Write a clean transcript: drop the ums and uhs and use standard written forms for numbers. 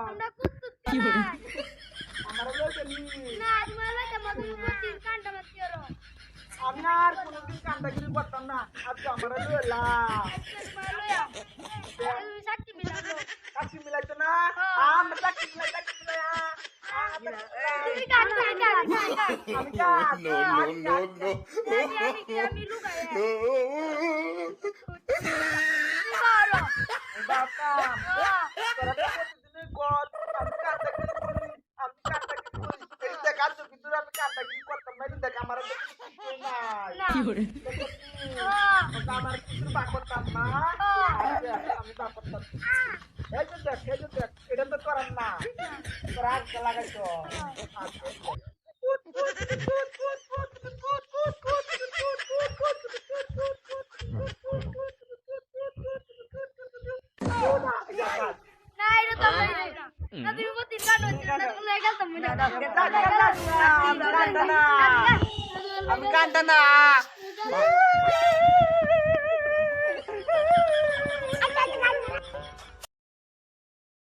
আমরা কুত্তুত আমার লইতে নি না তোমার লইতে মতো প্রতিদিন কান্টা মারতে রো আমি আর কোনদিন কান্দাগিরি করতাম না আজকে আমার লইলা তোমার লইয়া তুমি সাক্ষী মিলালো কাশি মিলাইতো না আমরা কাশি মিলাই তুমি কান্টা আমি কা No. আমি লুকায় বাবা তোরা প্রতিদিন কর আমি কান্দাগিরি করি এই দেখ আর ভিতরে আমি কান্দাগিরি করতাম না দেখ আমার কিছুই নাই আমার কিছু বা করতাম না আমি বা করতাম এই যে দেখ এটা তো করার না তোরা আজকে লাগাইছো না এটা তো না তুমি প্রতিদিন কান্টা হচ্ছে না তুমি একা তুমি আমি কান্দা না